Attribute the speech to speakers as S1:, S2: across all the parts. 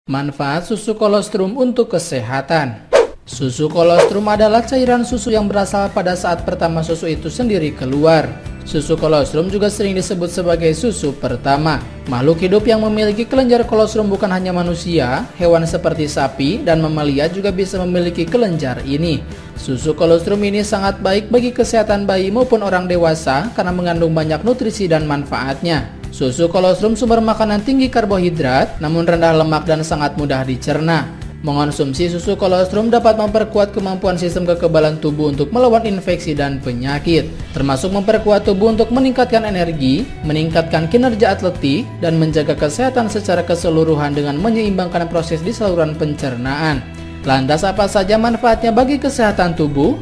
S1: Manfaat susu kolostrum untuk kesehatan. Susu kolostrum adalah cairan susu yang berasal pada saat pertama susu itu sendiri keluar. Susu kolostrum juga sering disebut sebagai susu pertama. Makhluk hidup yang memiliki kelenjar kolostrum bukan hanya manusia, hewan seperti sapi dan mamalia juga bisa memiliki kelenjar ini. Susu kolostrum ini sangat baik bagi kesehatan bayi maupun orang dewasa karena mengandung banyak nutrisi dan manfaatnya. Susu kolostrum sumber makanan tinggi karbohidrat, namun rendah lemak dan sangat mudah dicerna. Mengonsumsi susu kolostrum dapat memperkuat kemampuan sistem kekebalan tubuh untuk melawan infeksi dan penyakit, termasuk memperkuat tubuh untuk meningkatkan energi, meningkatkan kinerja atletik, dan menjaga kesehatan secara keseluruhan dengan menyeimbangkan proses di saluran pencernaan. Lantas apa saja manfaatnya bagi kesehatan tubuh?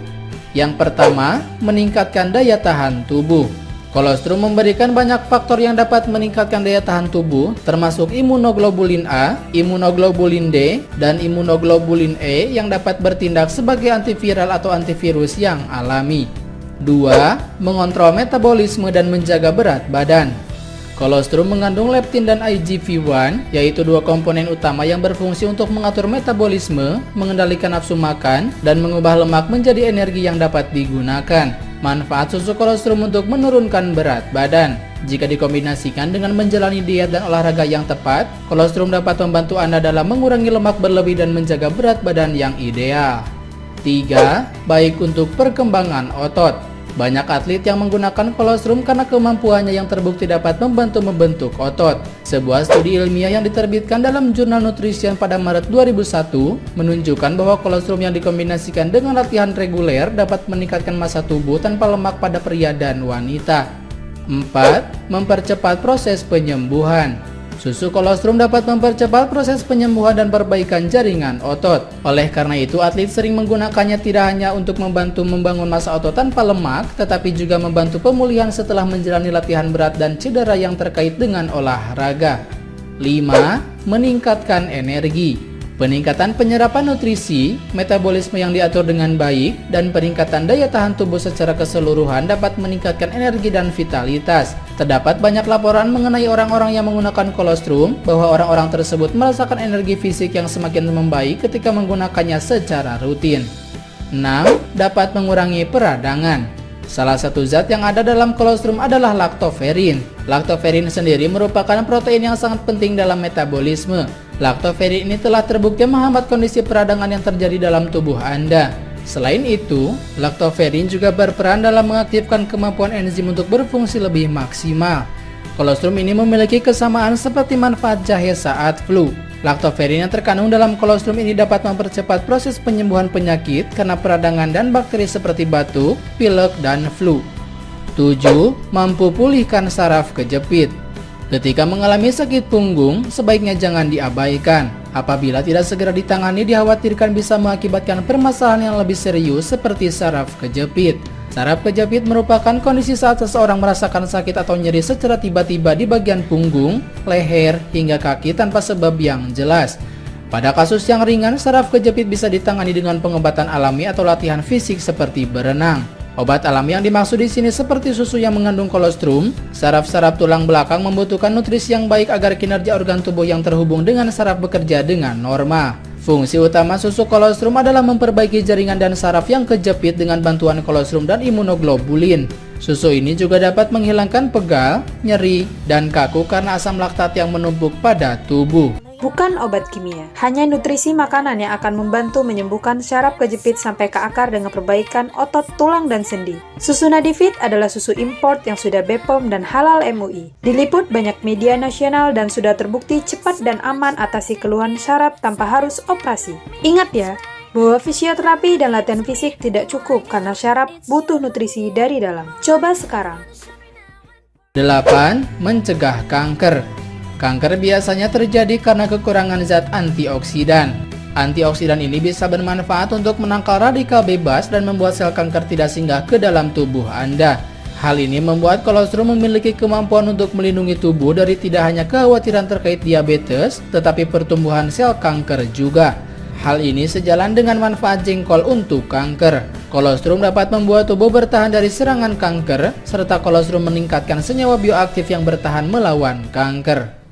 S1: Yang pertama, meningkatkan daya tahan tubuh. Kolostrum memberikan banyak faktor yang dapat meningkatkan daya tahan tubuh, termasuk imunoglobulin A, imunoglobulin D, dan imunoglobulin E yang dapat bertindak sebagai antiviral atau antivirus yang alami. 2. Mengontrol metabolisme dan menjaga berat badan. Kolostrum mengandung leptin dan IGF-1, yaitu dua komponen utama yang berfungsi untuk mengatur metabolisme, mengendalikan nafsu makan, dan mengubah lemak menjadi energi yang dapat digunakan. Manfaat susu kolostrum untuk menurunkan berat badan. Jika dikombinasikan dengan menjalani diet dan olahraga yang tepat, kolostrum dapat membantu Anda dalam mengurangi lemak berlebih dan menjaga berat badan yang ideal. 3. Baik untuk perkembangan otot. Banyak atlet yang menggunakan kolostrum karena kemampuannya yang terbukti dapat membantu membentuk otot. Sebuah studi ilmiah yang diterbitkan dalam jurnal Nutrition pada Maret 2001 menunjukkan bahwa kolostrum yang dikombinasikan dengan latihan reguler dapat meningkatkan massa tubuh tanpa lemak pada pria dan wanita. 4. Mempercepat proses penyembuhan. Susu kolostrum dapat mempercepat proses penyembuhan dan perbaikan jaringan otot. Oleh karena itu, atlet sering menggunakannya tidak hanya untuk membantu membangun massa otot tanpa lemak, tetapi juga membantu pemulihan setelah menjalani latihan berat dan cedera yang terkait dengan olahraga. 5. Meningkatkan energi. Peningkatan penyerapan nutrisi, metabolisme yang diatur dengan baik, dan peningkatan daya tahan tubuh secara keseluruhan dapat meningkatkan energi dan vitalitas. Terdapat banyak laporan mengenai orang-orang yang menggunakan kolostrum bahwa orang-orang tersebut merasakan energi fisik yang semakin membaik ketika menggunakannya secara rutin. 6. Dapat mengurangi peradangan. Salah satu zat yang ada dalam kolostrum adalah laktoferin. Laktoferin sendiri merupakan protein yang sangat penting dalam metabolisme. Laktoferin ini telah terbukti menghambat kondisi peradangan yang terjadi dalam tubuh Anda. Selain itu, laktoferin juga berperan dalam mengaktifkan kemampuan enzim untuk berfungsi lebih maksimal. Kolostrum ini memiliki kesamaan seperti manfaat jahe saat flu. Laktoferin yang terkandung dalam kolostrum ini dapat mempercepat proses penyembuhan penyakit karena peradangan dan bakteri seperti batuk, pilek, dan flu. 7. Mampu pulihkan saraf kejepit. Ketika mengalami sakit punggung, sebaiknya jangan diabaikan. Apabila tidak segera ditangani, dikhawatirkan bisa mengakibatkan permasalahan yang lebih serius seperti saraf kejepit. Saraf kejepit merupakan kondisi saat seseorang merasakan sakit atau nyeri secara tiba-tiba di bagian punggung, leher, hingga kaki tanpa sebab yang jelas. Pada kasus yang ringan, saraf kejepit bisa ditangani dengan pengobatan alami atau latihan fisik seperti berenang. Obat alami yang dimaksud di sini seperti susu yang mengandung kolostrum. Saraf-saraf tulang belakang membutuhkan nutrisi yang baik agar kinerja organ tubuh yang terhubung dengan saraf bekerja dengan normal. Fungsi utama susu kolostrum adalah memperbaiki jaringan dan saraf yang kejepit dengan bantuan kolostrum dan imunoglobulin. Susu ini juga dapat menghilangkan pegal, nyeri, dan kaku karena asam laktat yang menumpuk pada tubuh.
S2: Bukan obat kimia, hanya nutrisi makanan yang akan membantu menyembuhkan syaraf kejepit sampai ke akar dengan perbaikan otot, tulang, dan sendi. Susu Nadifit adalah susu import yang sudah BPOM dan halal MUI. Diliput banyak media nasional dan sudah terbukti cepat dan aman atasi keluhan syaraf tanpa harus operasi. Ingat ya, bahwa fisioterapi dan latihan fisik tidak cukup karena syaraf butuh nutrisi dari dalam. Coba sekarang.
S1: 8. Mencegah kanker. Kanker biasanya terjadi karena kekurangan zat antioksidan. Antioksidan ini bisa bermanfaat untuk menangkal radikal bebas dan membuat sel kanker tidak singgah ke dalam tubuh Anda. Hal ini membuat kolostrum memiliki kemampuan untuk melindungi tubuh dari tidak hanya kekhawatiran terkait diabetes, tetapi pertumbuhan sel kanker juga. Hal ini sejalan dengan manfaat jengkol untuk kanker. Kolostrum dapat membuat tubuh bertahan dari serangan kanker, serta kolostrum meningkatkan senyawa bioaktif yang bertahan melawan kanker.